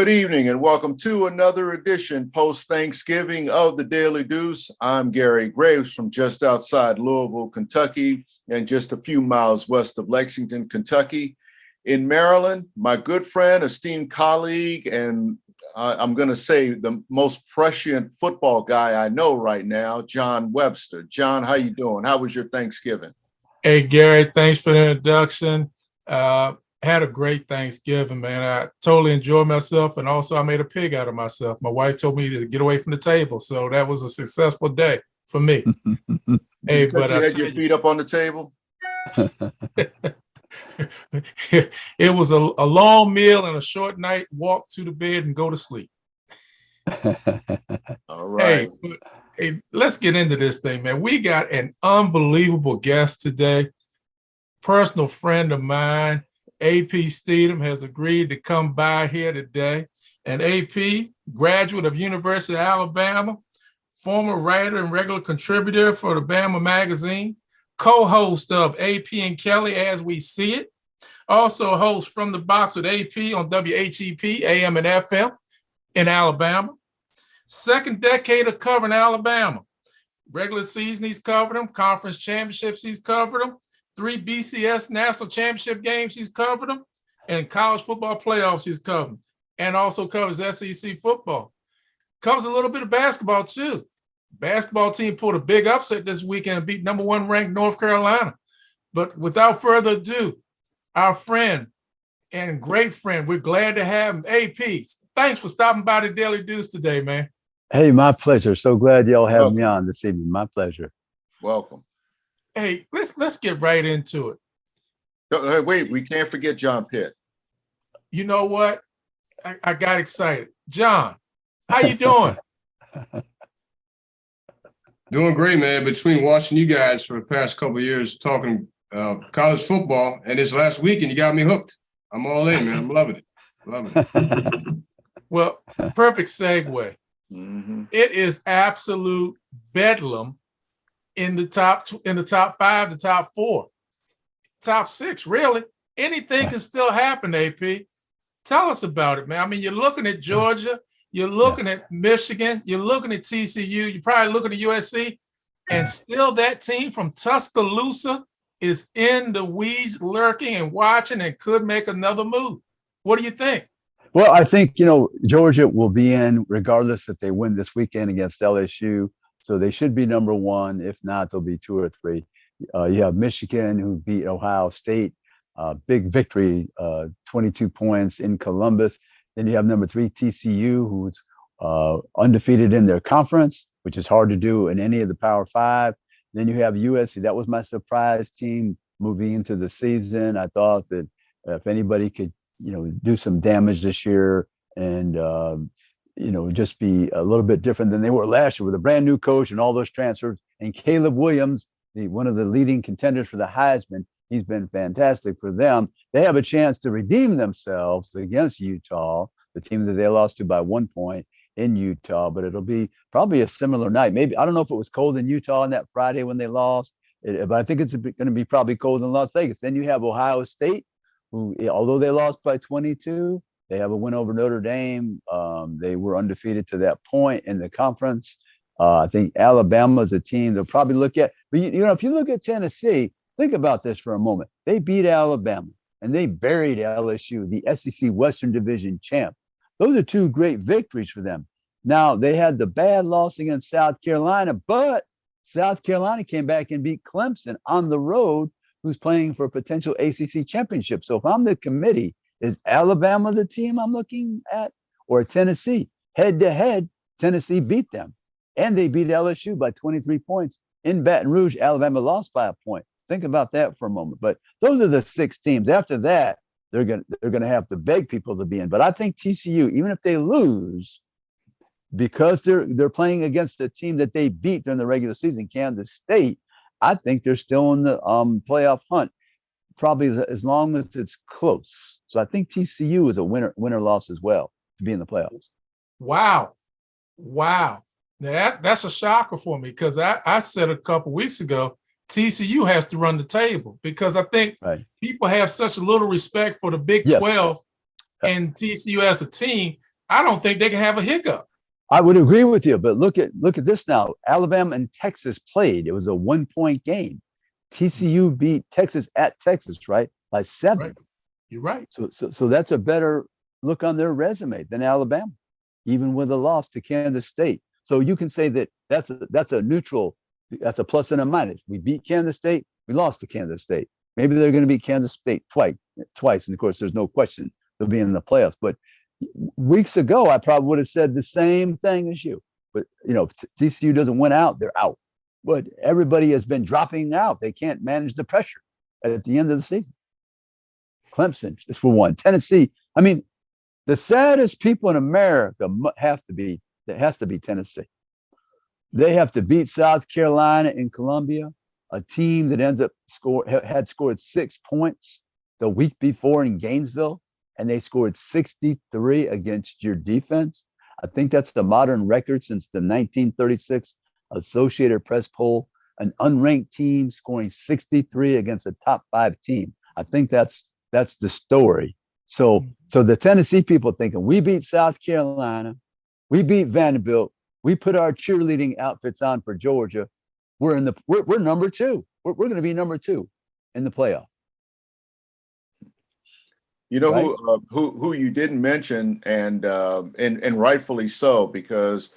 Good evening and welcome to another edition post-Thanksgiving of the Daily Deuce. I'm Gary Graves from just outside Louisville, Kentucky, and just a few miles west of Lexington, Kentucky. In Maryland, my good friend, esteemed colleague, and I'm going to say the most prescient football guy I know right now, John Webster. John, how you doing? How was your Thanksgiving? Hey, Gary, thanks for the introduction. Had a great Thanksgiving, man. I totally enjoyed myself, and also I made a pig out of myself. My wife told me to get away from the table, so that was a successful day for me. Hey, but you had your feet up on the table? It was a long meal and a short night. Walk to the bed and go to sleep. All right. Hey, let's get into this thing, man. We got an unbelievable guest today. Personal friend of mine, AP Steadham, has agreed to come by here today. And AP, graduate of University of Alabama, former writer and regular contributor for the Bama magazine, co-host of AP and Kelly As We See It, also host From the Box with AP on WHEP, AM and FM in Alabama. Second decade of covering Alabama. Regular season, he's covered them. Conference championships, he's covered them. 3 BCS national championship games, he's covered them. And college football playoffs, he's covered them. And also covers SEC football. Covers a little bit of basketball, too. Basketball team pulled a big upset this weekend and beat number 1 ranked North Carolina. But without further ado, our friend and great friend, we're glad to have him, AP. Thanks for stopping by the Daily Deuce today, man. Hey, my pleasure. So glad y'all have me on this evening. My pleasure. Welcome. Hey, let's get right into it. Hey, wait, we can't forget John Pitt. You know what? I got excited. John, how you doing? Doing great, man. Between watching you guys for the past couple of years talking college football and this last weekend, you got me hooked. I'm all in, man. I'm loving it. Well, perfect segue. Mm-hmm. It is absolute bedlam in the top 5, the top 4, top 6. Really, anything can still happen. AP, tell us about it, man. I mean, you're looking at Georgia, you're looking at Michigan, you're looking at TCU, you're probably looking at USC, and still that team from Tuscaloosa is in the weeds, lurking and watching, and could make another move. What do you think? Well, I think, Georgia will be in regardless if they win this weekend against LSU. So they should be number 1. If not, they'll be 2 or 3. You have Michigan, who beat Ohio State. Big victory, 22 points in Columbus. Then you have number 3, TCU, who's undefeated in their conference, which is hard to do in any of the Power 5. Then you have USC. That was my surprise team moving into the season. I thought that if anybody could do some damage this year and, just be a little bit different than they were last year with a brand new coach and all those transfers. And Caleb Williams, one of the leading contenders for the Heisman, he's been fantastic for them. They have a chance to redeem themselves against Utah, the team that they lost to by 1 point in Utah, but it'll be probably a similar night. Maybe, I don't know if it was cold in Utah on that Friday when they lost, but I think it's going to be probably cold in Las Vegas. Then you have Ohio State, who, although they lost by 22, they have a win over Notre Dame. They were undefeated to that point in the conference. I think Alabama is a team they'll probably look at. But, if you look at Tennessee, think about this for a moment. They beat Alabama, and they buried LSU, the SEC Western Division champ. Those are 2 great victories for them. Now, they had the bad loss against South Carolina, but South Carolina came back and beat Clemson on the road, who's playing for a potential ACC championship. So if I'm the committee, is Alabama the team I'm looking at, or Tennessee? Head to head, Tennessee beat them, and they beat LSU by 23 points in Baton Rouge. Alabama lost by a point. Think about that for a moment. But those are the 6 teams. After that, they're gonna have to beg people to be in. But I think TCU, even if they lose, because they're playing against a team that they beat during the regular season, Kansas State, I think they're still in the playoff hunt, probably as long as it's close. So I think TCU is a winner-loss as well to be in the playoffs. Wow. Now that's a shocker for me, because I said a couple weeks ago, TCU has to run the table, because I think people have such a little respect for the Big 12 and TCU as a team I don't think they can have a hiccup. I would agree with you, but look at this now. Alabama and Texas played. It was a 1-point game. TCU beat Texas at Texas, right? By 7. Right. You're right. So that's a better look on their resume than Alabama, even with a loss to Kansas State. So you can say that that's a neutral, that's a plus and a minus. We beat Kansas State, we lost to Kansas State. Maybe they're going to beat Kansas State twice, and of course, there's no question they'll be in the playoffs. But weeks ago, I probably would have said the same thing as you. But TCU doesn't win out, they're out. But everybody has been dropping out. They can't manage the pressure at the end of the season. Clemson is for one. Tennessee. I mean, the saddest people in America has to be Tennessee. They have to beat South Carolina in Columbia, a team that had scored 6 points the week before in Gainesville, and they scored 63 against your defense. I think that's the modern record since the 1936 Associated Press poll. An unranked team scoring 63 against a top 5 team. I think that's the story. So the Tennessee people thinking, we beat South Carolina, we beat Vanderbilt, we put our cheerleading outfits on for Georgia. We're number 2. We're going to be number 2 in the playoff. You know, right? who you didn't mention, and rightfully so, because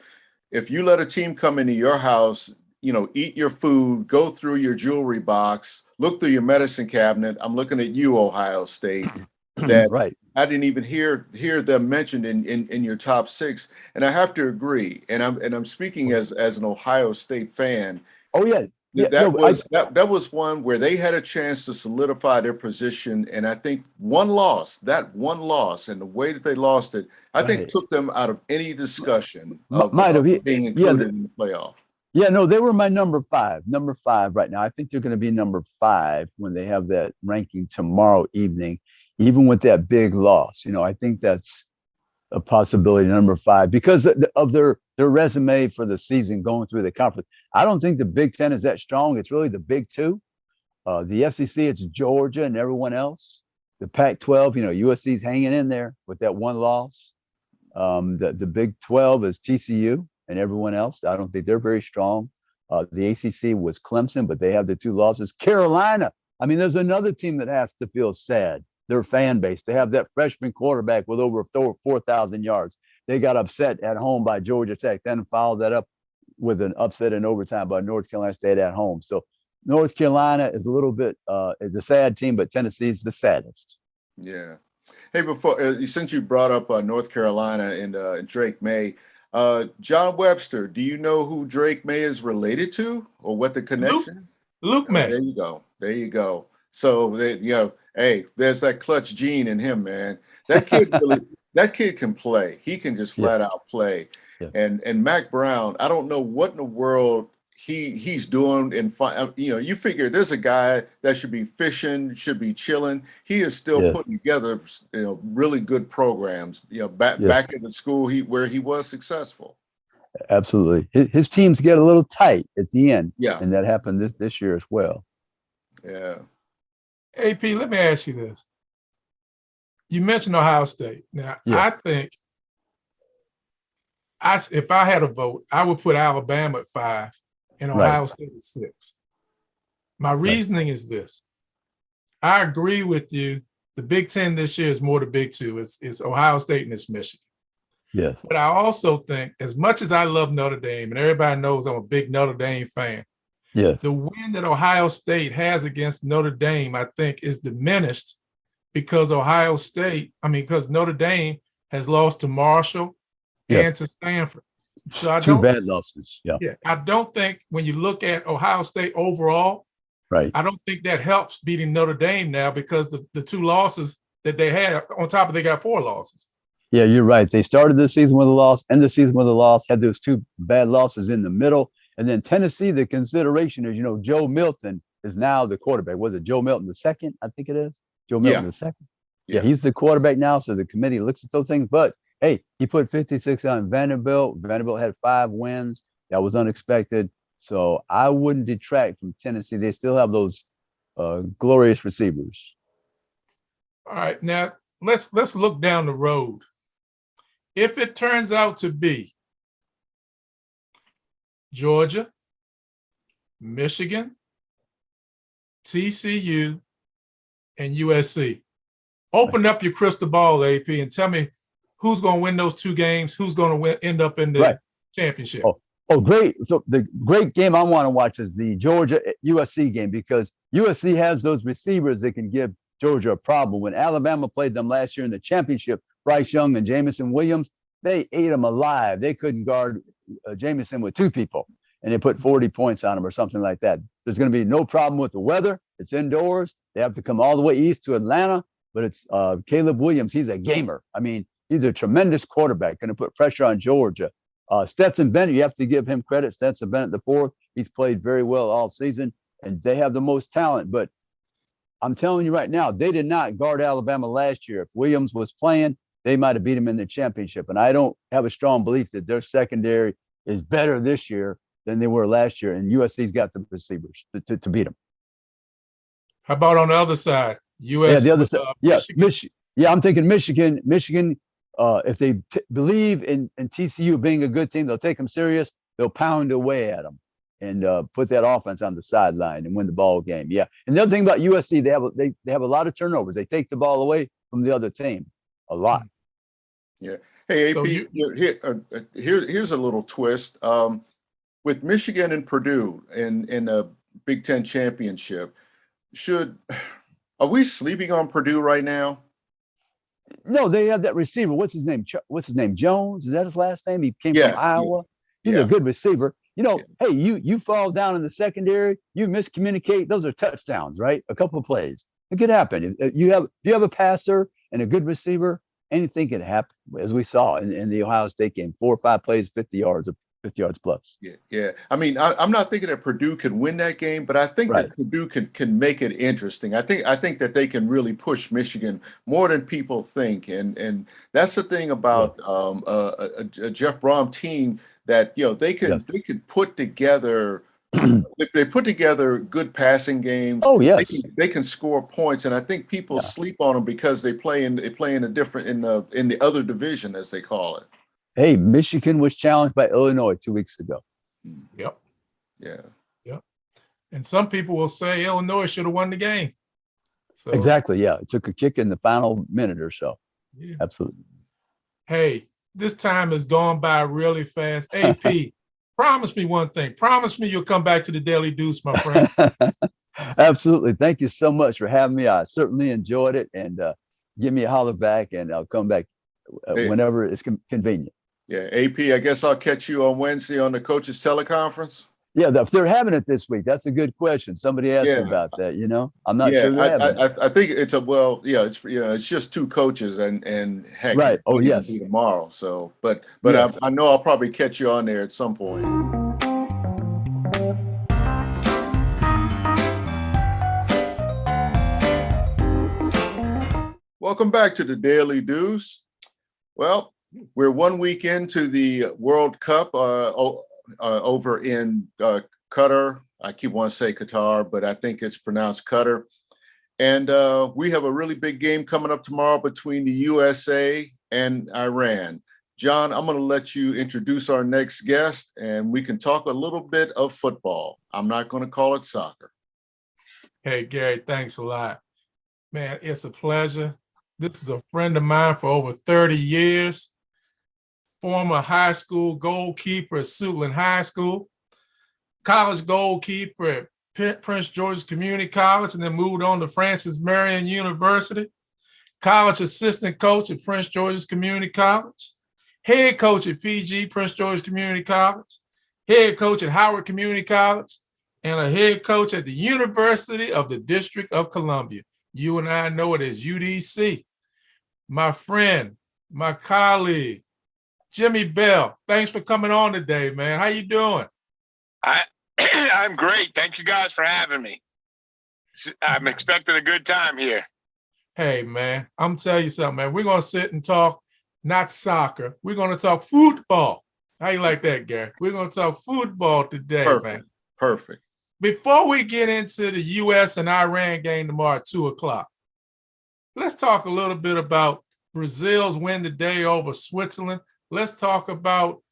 if you let a team come into your house, eat your food, go through your jewelry box, look through your medicine cabinet. I'm looking at you, Ohio State, that right. I didn't even hear them mentioned in your top 6. And I have to agree. And I'm speaking as an Ohio State fan. Oh yeah. That was one where they had a chance to solidify their position. And I think that one loss and the way that they lost it, I think took them out of any discussion of being included in the playoff. Yeah, no, they were my number 5 right now. I think they're going to be number 5 when they have that ranking tomorrow evening, even with that big loss. I think that's a possibility, number 5, because of their resume for the season going through the conference. I don't think the Big Ten is that strong. It's really the Big 2. The SEC, it's Georgia and everyone else. The Pac-12, USC's hanging in there with that one loss. The Big 12 is TCU and everyone else. I don't think they're very strong. The ACC was Clemson, but they have the 2 losses. Carolina, I mean, there's another team that has to feel sad. Their fan base. They have that freshman quarterback with over 4,000 yards. They got upset at home by Georgia Tech, then followed that up with an upset in overtime by North Carolina State at home. So North Carolina is a little bit is a sad team, but Tennessee's the saddest. Yeah. Hey, since you brought up North Carolina and Drake May, John Webster, do you know who Drake May is related to, or what the connection? Luke May. There you go. So hey, there's that clutch gene in him, man. That kid can play. He can just flat out play. Yeah. And Mac Brown, I don't know what in the world he's doing. You figure there's a guy that should be fishing, should be chilling. He is still putting together, really good programs. Back at the school where he was successful. Absolutely, his teams get a little tight at the end. Yeah, and that happened this year as well. Yeah. AP, let me ask you this. You mentioned Ohio State. Now, I think if I had a vote, I would put Alabama at 5 and Ohio State at 6. My reasoning is this. I agree with you. The Big Ten this year is more the Big 2. It's Ohio State and it's Michigan. Yes. But I also think, as much as I love Notre Dame, and everybody knows I'm a big Notre Dame fan, yes, the win that Ohio State has against Notre Dame, I think, is diminished because because Notre Dame has lost to Marshall and to Stanford. So 2 bad losses. Yeah. I don't think when you look at Ohio State overall, right, I don't think that helps beating Notre Dame now, because the 2 losses that they had, on top of they got 4 losses. Yeah, you're right. They started the season with a loss, end the season with a loss, had those 2 bad losses in the middle. And then Tennessee, the consideration is, Joe Milton is now the quarterback. Was it Joe Milton the second? I think it is. Joe Milton the second. Yeah, he's the quarterback now. So the committee looks at those things. But hey, he put 56 on Vanderbilt. Vanderbilt had 5 wins. That was unexpected. So I wouldn't detract from Tennessee. They still have those glorious receivers. All right, now let's look down the road. If it turns out to be Georgia, Michigan, TCU, and USC, open up your crystal ball, AP, and tell me who's going to win those two games, who's going to end up in the championship. Oh, great. So the great game I want to watch is the Georgia USC game, because USC has those receivers that can give Georgia a problem. When Alabama played them last year in the championship, Bryce Young and Jamison Williams, they ate them alive. They couldn't guard Jamison with two people, and they put 40 points on him or something like that. There's going to be no problem with the weather. It's indoors. They have to come all the way east to Atlanta, but it's Caleb Williams. He's a gamer. I mean, he's a tremendous quarterback, going to put pressure on Georgia. Stetson Bennett, you have to give him credit. Stetson Bennett, the fourth, he's played very well all season, and they have the most talent. But I'm telling you right now, they did not guard Alabama last year. If Williams was playing, they might have beat him in the championship. And I don't have a strong belief that their secondary is better this year than they were last year. And USC's got the receivers to beat them. How about on the other side? US, the other side. Michigan. I'm thinking Michigan. If they believe in TCU being a good team, they'll take them serious. They'll pound away at them and put that offense on the sideline and win the ball game. Yeah. And the other thing about USC, they have a lot of turnovers. They take the ball away from the other team a lot. Yeah. Hey, AP, So here's a little twist. With Michigan and Purdue in a Big Ten championship, are we sleeping on Purdue right now? No, they have that receiver. What's his name? Jones? Is that his last name? He came from Iowa. He's a good receiver. Hey, you fall down in the secondary, you miscommunicate. Those are touchdowns, right? A couple of plays. It could happen. If you have a passer and a good receiver, anything can happen, as we saw in the Ohio State game. 4 or 5 plays, 50 yards plus. Yeah. I mean, I'm not thinking that Purdue can win that game, but I think that Purdue can make it interesting. I think that they can really push Michigan more than people think, and that's the thing about a Jeff Brom team that they can put together. They put together good passing games. Oh yes, they can score points, and I think people sleep on them because they play in a different in the other division, as they call it. Hey, Michigan was challenged by Illinois 2 weeks ago. Yep. Yeah. Yep. And some people will say Illinois should have won the game. So, exactly. Yeah. It took a kick in the final minute or so. Yeah. Absolutely. Hey, this time has gone by really fast. AP, promise me one thing. Promise me you'll come back to the Daily Deuce, my friend. Absolutely. Thank you so much for having me. I certainly enjoyed it. And give me a holler back, and I'll come back whenever it's convenient. Yeah, AP, I guess I'll catch you on Wednesday on the coaches teleconference. Yeah, if they're having it this week, that's a good question. Somebody asked me about that. I'm not sure they're having it. I think it's it's just 2 coaches and heck, right. Oh yes, tomorrow. So, but yes. I know I'll probably catch you on there at some point. Welcome back to the Daily Deuce. Well, we're 1 week into the World Cup over in Qatar. I keep wanting to say Qatar, but I think it's pronounced Qatar. And we have a really big game coming up tomorrow between the USA and Iran. John, I'm going to let you introduce our next guest, and we can talk a little bit of football. I'm not going to call it soccer. Hey, Gary, thanks a lot. Man, it's a pleasure. This is a friend of mine for over 30 years. Former high school goalkeeper at Suitland High School, college goalkeeper at Prince George's Community College, and then moved on to Francis Marion University, college assistant coach at Prince George's Community College, head coach at PG Prince George's Community College, head coach at Howard Community College, and a head coach at the University of the District of Columbia. You and I know it as UDC. My friend, my colleague, Jimmy Bell, thanks for coming on today, man. How you doing? I'm great. Thank you guys for having me. I'm expecting a good time here. Hey, man, I'm telling you something, man. We're going to sit and talk, not soccer. We're going to talk football. How you like that, Gary? We're going to talk football today, man. Perfect. Before we get into the U.S. and Iran game tomorrow at 2 o'clock, let's talk a little bit about Brazil's win today over Switzerland. Let's talk about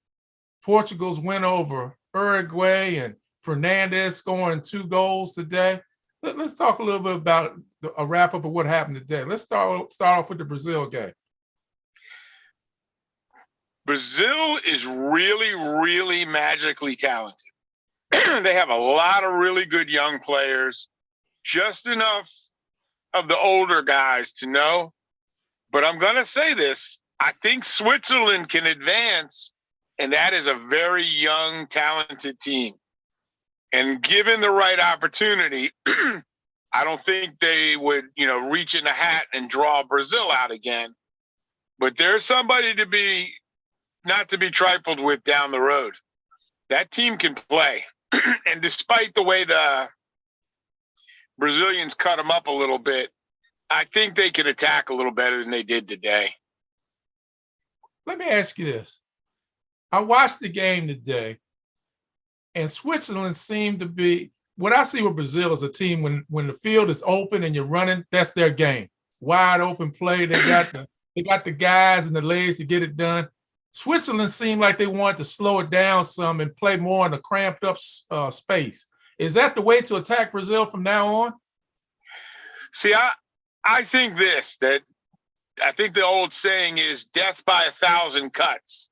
Portugal's win over Uruguay and Fernandez scoring 2 goals today. Let's talk a little bit about a wrap up of what happened today. Let's start off with the Brazil game. Brazil is really, really magically talented. They have a lot of really good young players, just enough of the older guys to know. But I'm going to say this. I think Switzerland can advance, and that is a very young, talented team. And given the right opportunity, I don't think they would, reach in the hat and draw Brazil out again. But there's somebody not to be trifled with down the road. That team can play. And despite the way the Brazilians cut them up a little bit, I think they can attack a little better than they did today. Let me ask you this. I watched the game today, and Switzerland seemed to be, what I see with Brazil is a team when the field is open and you're running, that's their game. Wide open play. They got the guys and the legs to get it done. Switzerland seemed like they wanted to slow it down some and play more in a cramped up space. Is that the way to attack Brazil from now on? See, I think that I think the old saying is death by 1,000 cuts.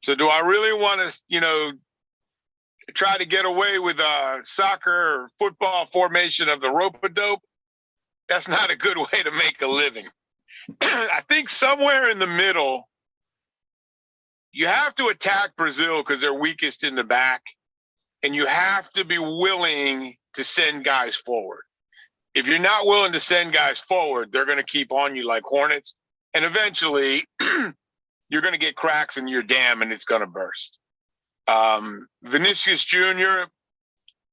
So do I really want to, try to get away with soccer or football formation of the rope-a-dope? That's not a good way to make a living. I think somewhere in the middle, you have to attack Brazil because they're weakest in the back, and you have to be willing to send guys forward. If you're not willing to send guys forward, they're going to keep on you like hornets, and eventually you're going to get cracks in your dam and it's going to burst. Vinicius Jr.,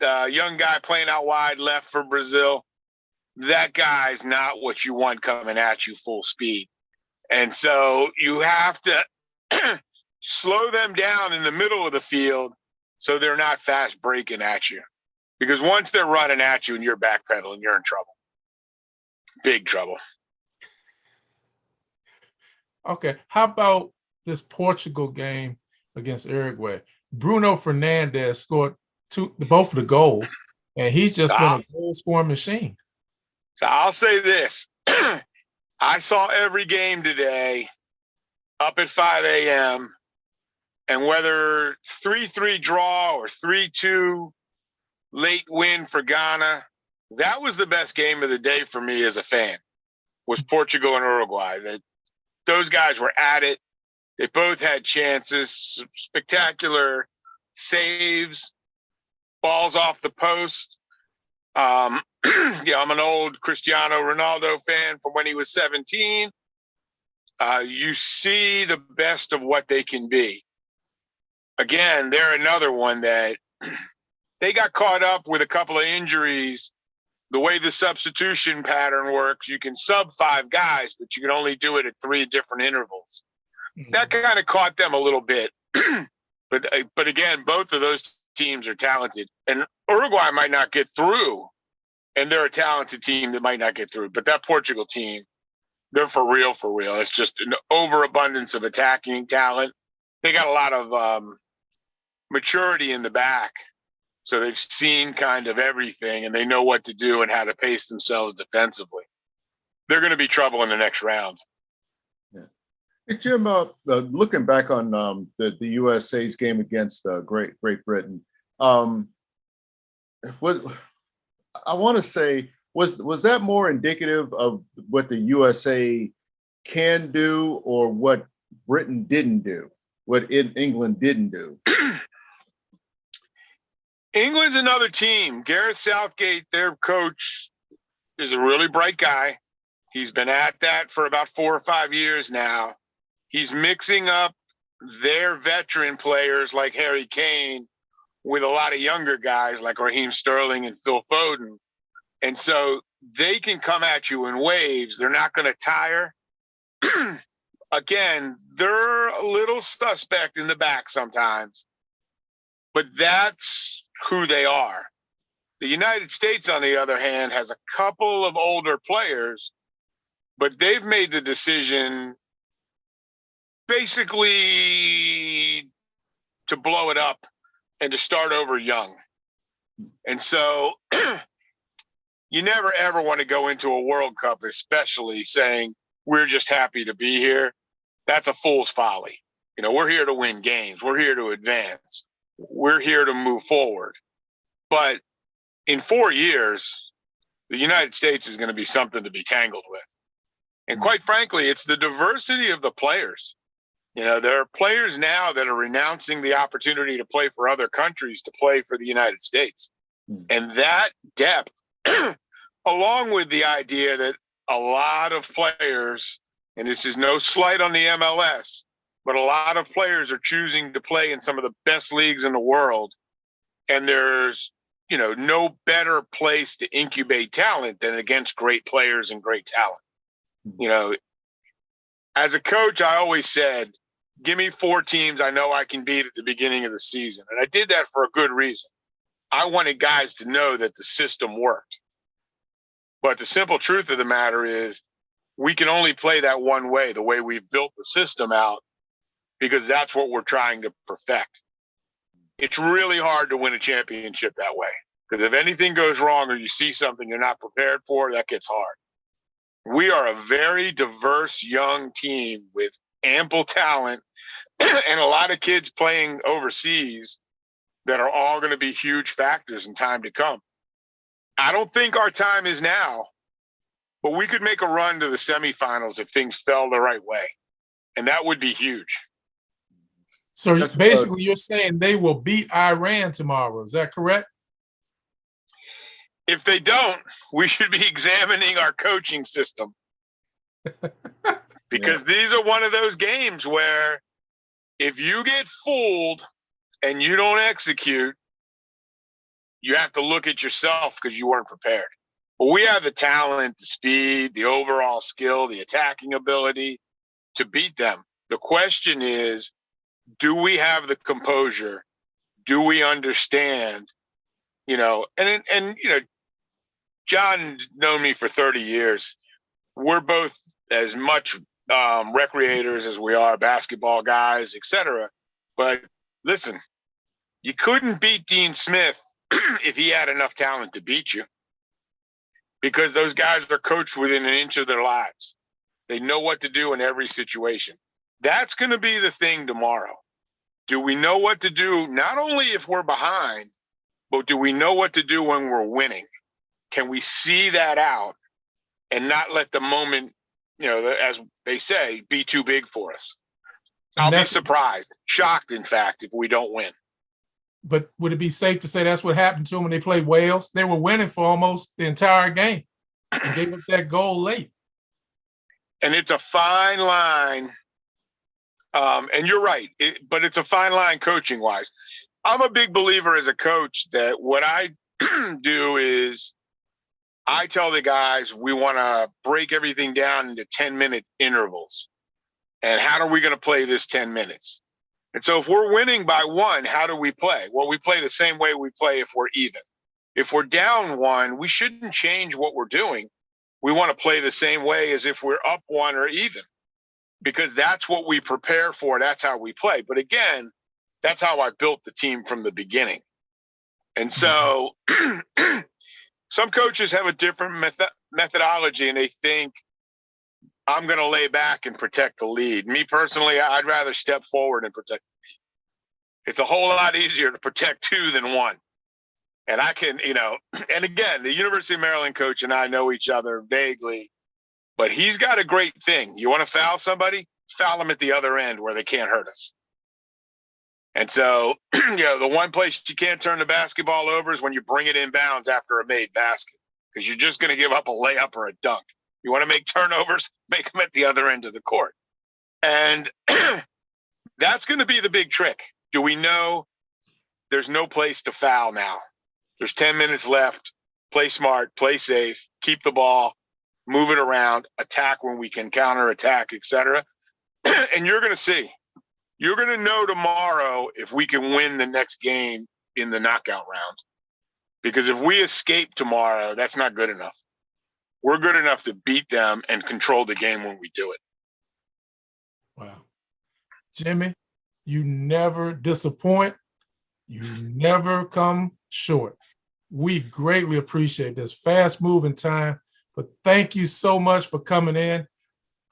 the young guy playing out wide left for Brazil, that guy's not what you want coming at you full speed. And so you have to slow them down in the middle of the field so they're not fast breaking at you. Because once they're running at you and you're backpedaling, you're in trouble. Big trouble. Okay. How about this Portugal game against Uruguay? Bruno Fernandez scored both of the goals, and he's just been a goal-scoring machine. So I'll say this. I saw every game today up at 5 a.m., and whether 3-3 draw or 3-2 late win for Ghana, that was the best game of the day for me as a fan, was Portugal and Uruguay. Those guys were at it. They both had chances, spectacular saves, balls off the post. I'm an old Cristiano Ronaldo fan from when he was 17. You see the best of what they can be. Again, they're another one that they got caught up with a couple of injuries. The way the substitution pattern works, you can sub 5 guys, but you can only do it at 3 different intervals. Mm-hmm. That kind of caught them a little bit. But again, both of those teams are talented. And Uruguay might not get through, and they're a talented team that might not get through. But that Portugal team, they're for real, for real. It's just an overabundance of attacking talent. They got a lot of maturity in the back. So they've seen kind of everything, and they know what to do and how to pace themselves defensively. They're going to be trouble in the next round. Yeah. Hey, Jim, looking back on the USA's game against Great Britain, what I want to say was that more indicative of what the USA can do, or what Britain didn't do, what England didn't do? England's another team. Gareth Southgate, their coach, is a really bright guy. He's been at that for about 4 or 5 years now. He's mixing up their veteran players like Harry Kane with a lot of younger guys like Raheem Sterling and Phil Foden. And so they can come at you in waves. They're not going to tire. Again, they're a little suspect in the back sometimes, but that's who they are. The United States, on the other hand, has a couple of older players but they've made the decision basically to blow it up and to start over young. And so you never, ever want to go into a World Cup, especially saying we're just happy to be here. That's a fool's folly. You know, we're here to win games. We're here to advance. We're here to move forward. But in 4 years, the United States is going to be something to be tangled with. And quite frankly, it's the diversity of the players. You know, there are players now that are renouncing the opportunity to play for other countries to play for the United States. And that depth, along with the idea that a lot of players, and this is no slight on the MLS, but a lot of players are choosing to play in some of the best leagues in the world. And there's, you know, no better place to incubate talent than against great players and great talent. You know, as a coach, I always said, give me 4 teams I know I can beat at the beginning of the season. And I did that for a good reason. I wanted guys to know that the system worked. But the simple truth of the matter is we can only play that one way, the way we've built the system out, because that's what we're trying to perfect. It's really hard to win a championship that way, because if anything goes wrong or you see something you're not prepared for, that gets hard. We are a very diverse young team with ample talent and a lot of kids playing overseas that are all going to be huge factors in time to come. I don't think our time is now, but we could make a run to the semifinals if things fell the right way. And that would be huge. So basically you're saying they will beat Iran tomorrow. Is that correct? If they don't, we should be examining our coaching system. Because these are one of those games where if you get fooled and you don't execute, you have to look at yourself because you weren't prepared. But we have the talent, the speed, the overall skill, the attacking ability to beat them. The question is, do we have the composure? Do we understand? You know, and you know, John's known me for 30 years. We're both as much recreators as we are basketball guys, etc. But listen, you couldn't beat Dean Smith if he had enough talent to beat you, because those guys are coached within an inch of their lives. They know what to do in every situation. That's going to be the thing tomorrow. Do we know what to do, not only if we're behind, but do we know what to do when we're winning? Can we see that out and not let the moment, you know, as they say, be too big for us? I'll be surprised, shocked, in fact, if we don't win. But would it be safe to say that's what happened to them when they played Wales? They were winning for almost the entire game and gave up that goal late. And it's a fine line. And you're right, but it's a fine line coaching-wise. I'm a big believer as a coach that what I do is I tell the guys we want to break everything down into 10-minute intervals. And how are we going to play this 10 minutes? And so if we're winning by 1, how do we play? Well, we play the same way we play if we're even. If we're down 1, we shouldn't change what we're doing. We want to play the same way as if we're up 1 or even, because that's what we prepare for. That's how we play. But again, that's how I built the team from the beginning. And so some coaches have a different methodology, and they think, I'm going to lay back and protect the lead. Me personally, I'd rather step forward and protect the lead. It's a whole lot easier to protect 2 than 1. And I can, you know, and again, the University of Maryland coach and I know each other vaguely, but he's got a great thing. You want to foul somebody? Foul them at the other end where they can't hurt us. And so, you know, the one place you can't turn the basketball over is when you bring it inbounds after a made basket, because you're just going to give up a layup or a dunk. You want to make turnovers, make them at the other end of the court. And that's going to be the big trick. Do we know there's no place to foul now? There's 10 minutes left. Play smart, play safe, keep the ball, move it around, attack when we can counterattack, etc. And you're going to see. You're going to know tomorrow if we can win the next game in the knockout round. Because if we escape tomorrow, that's not good enough. we're good enough to beat them and control the game when we do it. Wow. Jimmy, you never disappoint. You never come short. We greatly appreciate this fast moving time, but thank you so much for coming in.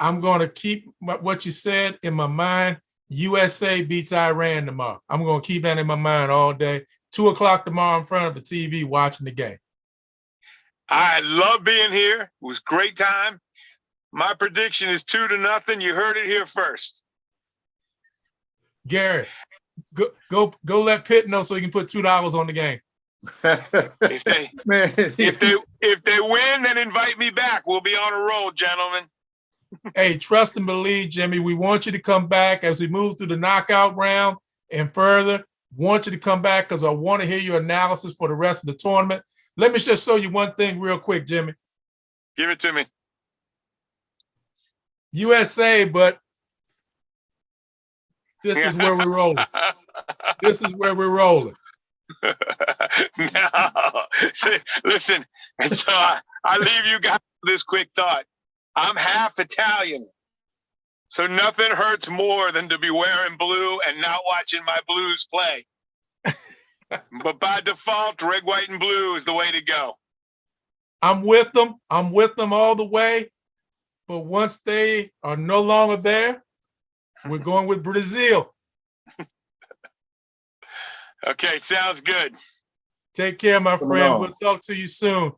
I'm going to keep what you said in my mind. USA beats Iran tomorrow. I'm going to keep that in my mind all day. 2:00 tomorrow in front of the TV watching the game. I love being here. It was a great time. My prediction is 2-0. You heard it here first. Gary, go let Pitt know so he can put $2 on the game. If they win, then invite me back. We'll be on a roll, gentlemen. Hey, trust and believe, Jimmy. We want you to come back as we move through the knockout round and further. Want you to come back because I want to hear your analysis for the rest of the tournament. Let me just show you one thing real quick, Jimmy. Give it to me. USA, but this is where we're rolling. This is where we're rolling. No. Listen, and so I leave you guys with this quick thought. I'm half Italian, so nothing hurts more than to be wearing blue and not watching my Blues play. But by default, red, white, and blue is the way to go. I'm with them. I'm with them all the way. But once they are no longer there, we're going with Brazil. Okay, sounds good. Take care, my friend. We'll talk to you soon.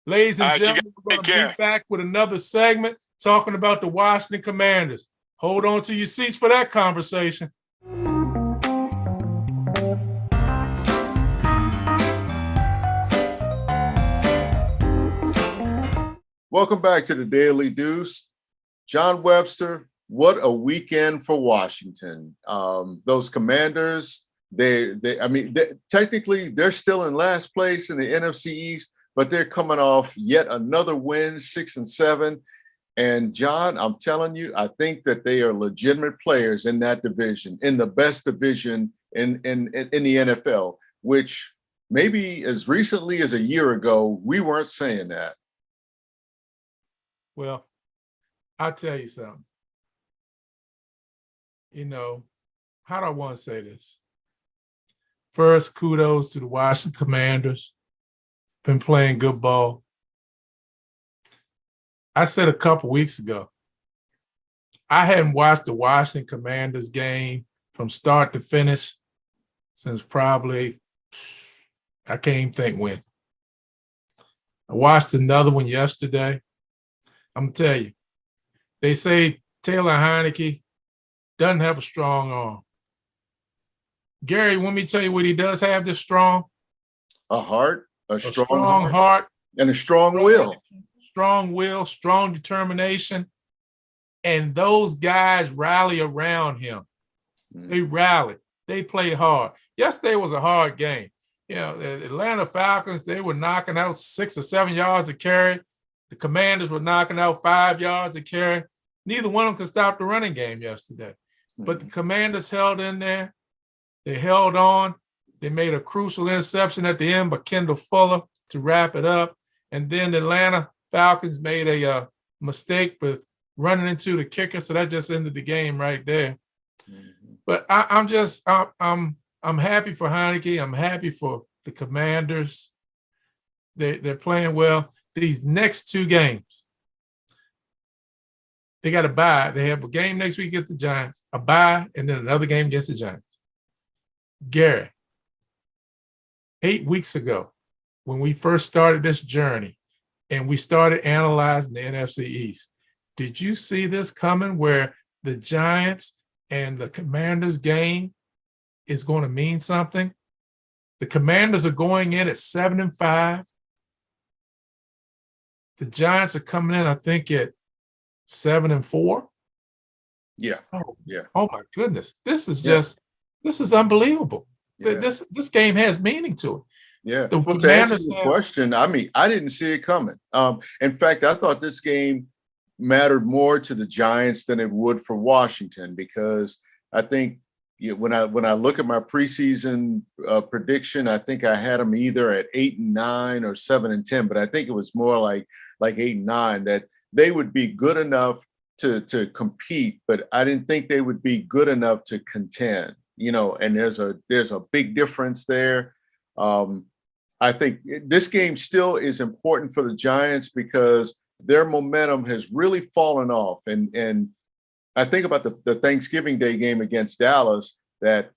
Ladies and gentlemen, we're going to be back with another segment talking about the Washington Commanders. Hold on to your seats for that conversation. Welcome back to the Daily Deuce. John Webster, what a weekend for Washington. Those Commanders, technically they're still in last place in the NFC East, but they're coming off yet another win, 6-7. And John, I'm telling you, I think that they are legitimate players in that division, in the best division in the NFL, which maybe as recently as a year ago, we weren't saying that. Well, I'll tell you something. How do I want to say this? First, kudos to the Washington Commanders. Been playing good ball. I said a couple weeks ago, I hadn't watched the Washington Commanders game from start to finish since probably, I can't even think when. I watched another one yesterday. I'm going to tell you, they say Taylor Heineke doesn't have a strong arm. Gary, want me to tell you what he does have that's strong? A heart, a strong heart, and a strong will. Strong will, strong determination. And those guys rally around him. They rally. They play hard. Yesterday was a hard game. The Atlanta Falcons, they were knocking out 6 or 7 yards a carry. The Commanders were knocking out 5 yards a carry. Neither one of them could stop the running game yesterday. But the Commanders held in there. They held on. They made a crucial interception at the end by Kendall Fuller to wrap it up. And then the Atlanta Falcons made a mistake with running into the kicker. So that just ended the game right there. But I'm happy for Heineke. I'm happy for the Commanders. They're playing well. These next 2 games, they got a bye. They have a game next week against the Giants, a bye, and then another game against the Giants. Gary, 8 weeks ago, when we first started this journey and we started analyzing the NFC East, did you see this coming where the Giants and the Commanders game is going to mean something? The Commanders are going in at 7-5. The Giants are coming in, I think, at 7-4. Yeah. Oh my goodness. This is unbelievable. Yeah. This game has meaning to it. Yeah. To answer the question, I didn't see it coming. In fact, I thought this game mattered more to the Giants than it would for Washington, because I think when I look at my preseason prediction, I think I had them either at 8-9 or 7-10, but I think it was more like like 8-9, that they would be good enough to compete, but I didn't think they would be good enough to contend, and there's a big difference there. I think this game still is important for the Giants because their momentum has really fallen off. And I think about the Thanksgiving Day game against Dallas that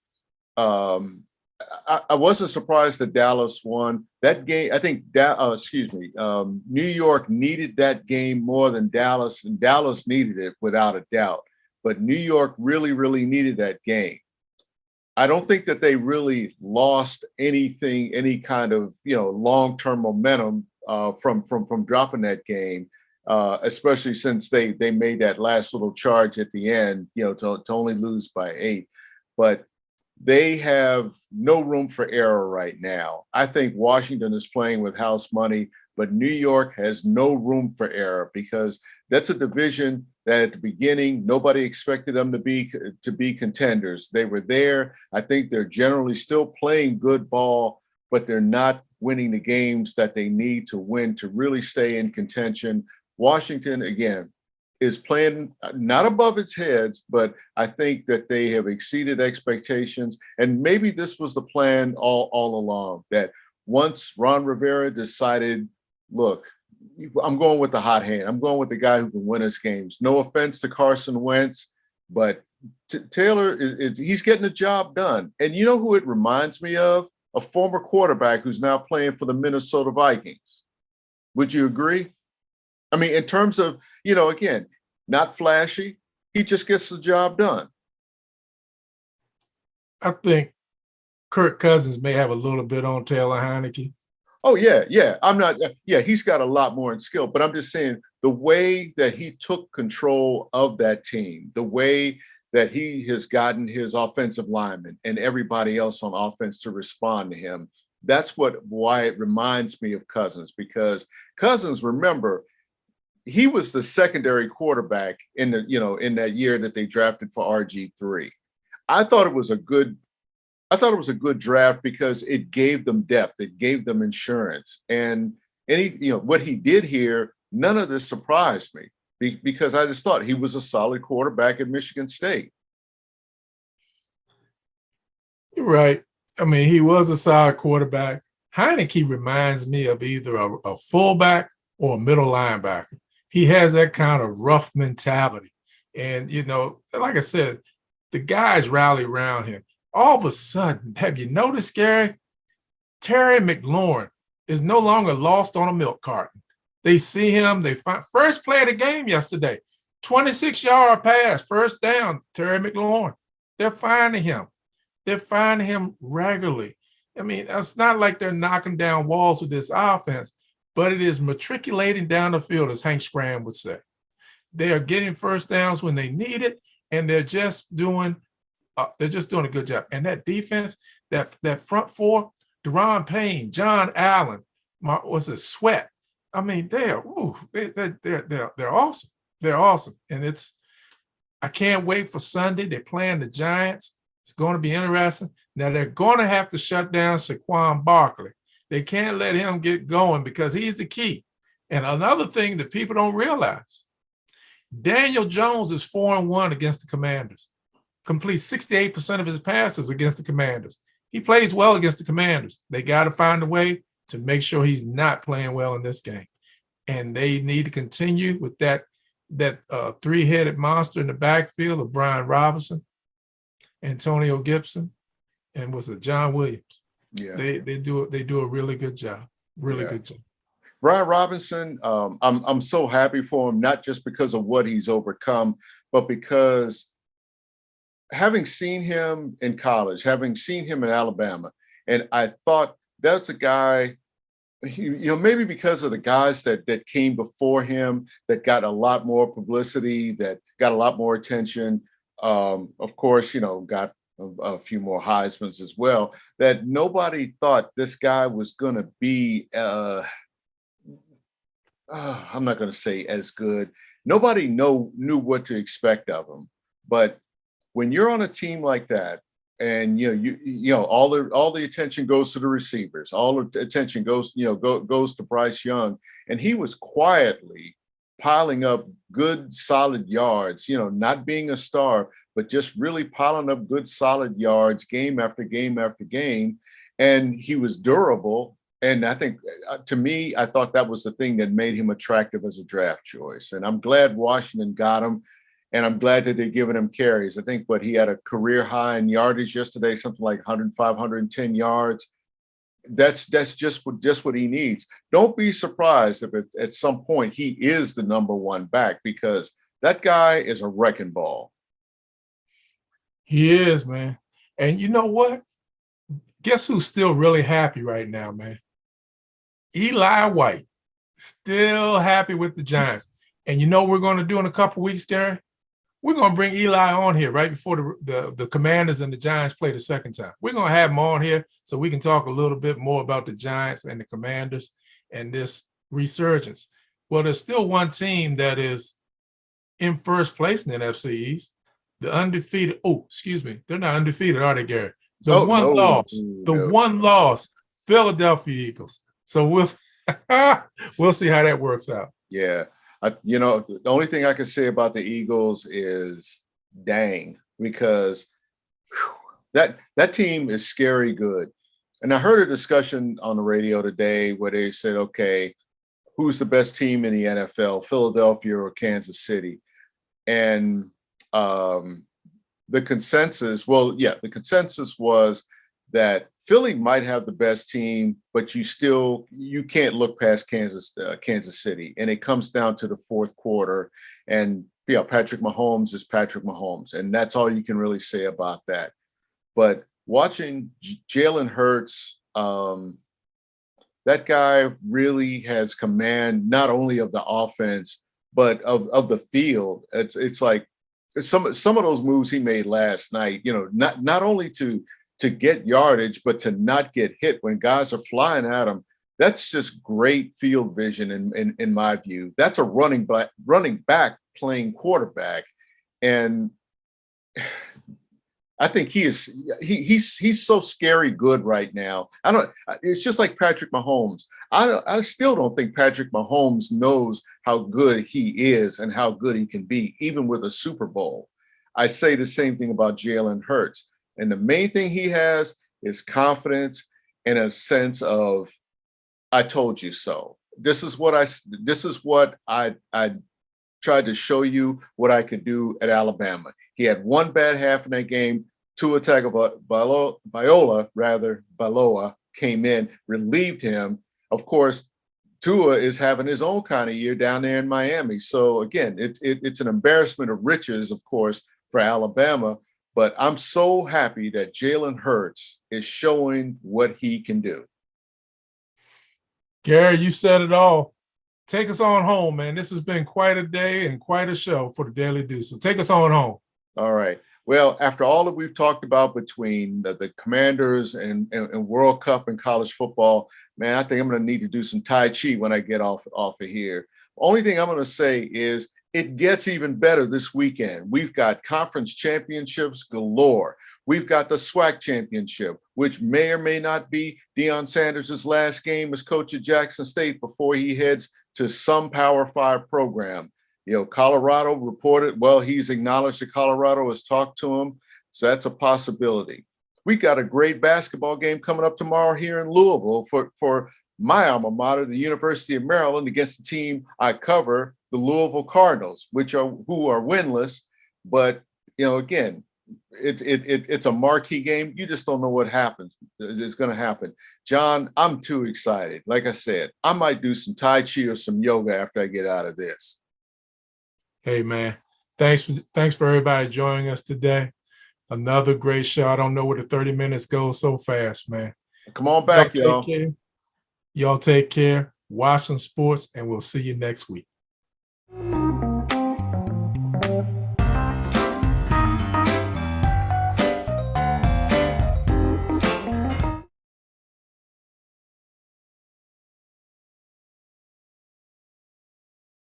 I wasn't surprised that Dallas won that game. I think New York needed that game more than Dallas, and Dallas needed it without a doubt. But New York really, really needed that game. I don't think that they really lost anything, any kind of long-term momentum from dropping that game, especially since they made that last little charge at the end, to only lose by 8. But they have no room for error right now. I think Washington is playing with house money, but New York has no room for error because that's a division that at the beginning, nobody expected them to be contenders. They were there. I think they're generally still playing good ball, but they're not winning the games that they need to win to really stay in contention. Washington, again, is playing not above its heads, but I think that they have exceeded expectations. And maybe this was the plan all along, that once Ron Rivera decided, look, I'm going with the hot hand. I'm going with the guy who can win us games. No offense to Carson Wentz, but Taylor, he's getting the job done. And you know who it reminds me of? A former quarterback who's now playing for the Minnesota Vikings. Would you agree? I mean, in terms of, again, not flashy, he just gets the job done. I think Kirk Cousins may have a little bit on Taylor Heineke. Oh, yeah. He's got a lot more in skill, but I'm just saying the way that he took control of that team, the way that he has gotten his offensive linemen and everybody else on offense to respond to him, that's why it reminds me of Cousins, because Cousins, remember, he was the secondary quarterback in that year that they drafted for RG3. I thought it was a good draft because it gave them depth, it gave them insurance, and what he did here, none of this surprised me because I just thought he was a solid quarterback at Michigan State. You're right. I mean, he was a solid quarterback. Heineke reminds me of either a fullback or a middle linebacker. He has that kind of rough mentality. And, like I said, the guys rally around him. All of a sudden, have you noticed, Gary? Terry McLaurin is no longer lost on a milk carton. They see him. They find first play of the game yesterday, 26-yard pass, first down, Terry McLaurin. They're finding him. They're finding him regularly. I mean, it's not like they're knocking down walls with this offense, but it is matriculating down the field, as Hank Scram would say. They are getting first downs when they need it, and they're just doing a good job. And that defense, that front four, Deron Payne, John Allen, Sweat. I mean, they're awesome. They're awesome. And I can't wait for Sunday. They're playing the Giants. It's going to be interesting. Now they're going to have to shut down Saquon Barkley. They can't let him get going because he's the key. And another thing that people don't realize, Daniel Jones is 4-1 against the Commanders. Completes 68% of his passes against the Commanders. He plays well against the Commanders. They got to find a way to make sure he's not playing well in this game. And they need to continue with that three-headed monster in the backfield of Brian Robinson, Antonio Gibson, and John Williams. Yeah, they do a really good job. Good job. Brian Robinson, I'm so happy for him, not just because of what he's overcome, but because having seen him in college, having seen him in Alabama, and I thought that's a guy, maybe because of the guys that came before him that got a lot more publicity, that got a lot more attention. Of course, got a few more Heismans as well, that nobody thought this guy was going to be, I'm not going to say as good. Nobody knew what to expect of him. But when you're on a team like that, and all the attention goes to the receivers, all the attention goes to Bryce Young, And he was quietly piling up good, solid yards, not being a star, but just really piling up good, solid yards game after game after game. And he was durable. And I think, to me, I thought that was the thing that made him attractive as a draft choice. And I'm glad Washington got him. And I'm glad that they're giving him carries. I think he had a career high in yardage yesterday, something like 105, 110 yards. That's just what he needs. Don't be surprised if at some point he is the number one back, because that guy is a wrecking ball. He is, man. And you know what? Guess who's still really happy right now, man? Eli White, still happy with the Giants. And you know what we're going to do in a couple weeks, Gary? We're going to bring Eli on here right before the Commanders and the Giants play the second time. We're going to have him on here so we can talk a little bit more about the Giants and the Commanders and this resurgence. Well, there's still one team that is in first place in the NFC East, the undefeated. Oh, excuse me. They're not undefeated, are they, Gary? The one loss, Philadelphia Eagles. So we'll see how that works out. Yeah. The only thing I can say about the Eagles is dang, because that team is scary good. And I heard a discussion on the radio today where they said, okay, who's the best team in the NFL, Philadelphia or Kansas City? And the consensus was that Philly might have the best team, but you can't look past Kansas City. And it comes down to the fourth quarter. And Patrick Mahomes is Patrick Mahomes. And that's all you can really say about that. But watching Jalen Hurts, that guy really has command not only of the offense, but of the field. It's like some of those moves he made last night, not only to get yardage, but to not get hit when guys are flying at him. That's just great field vision in my view. That's a running back playing quarterback. And I think he's so scary good right now. It's just like Patrick Mahomes. I still don't think Patrick Mahomes knows how good he is and how good he can be, even with a Super Bowl. I say the same thing about Jalen Hurts. And the main thing he has is confidence and a sense of, I told you so. This is what I tried to show you what I could do at Alabama. He had one bad half in that game. Tua Tagovailoa came in, relieved him. Of course, Tua is having his own kind of year down there in Miami. So again, it's an embarrassment of riches, of course, for Alabama. But I'm so happy that Jalen Hurts is showing what he can do. Gary, you said it all. Take us on home, man. This has been quite a day and quite a show for the Daily Deuce. So take us on home. All right. Well, after all that we've talked about between the Commanders and World Cup and college football, man, I think I'm going to need to do some Tai Chi when I get off of here. Only thing I'm going to say is, it gets even better this weekend. We've got conference championships galore. We've got the SWAC championship, which may or may not be Deion Sanders' last game as coach at Jackson State before he heads to some Power 5 program. Colorado reported, he's acknowledged that Colorado has talked to him. So that's a possibility. We got a great basketball game coming up tomorrow here in Louisville for my alma mater, the University of Maryland, against the team I cover, the Louisville Cardinals, who are winless. But again, it's a marquee game. You just don't know what happens. It's going to happen. John, I'm too excited. Like I said, I might do some Tai Chi or some yoga after I get out of this. Hey, man, thanks for everybody joining us today. Another great show. I don't know where the 30 minutes go so fast, man. Come on back, y'all. Y'all take care. Watch some sports, and we'll see you next week.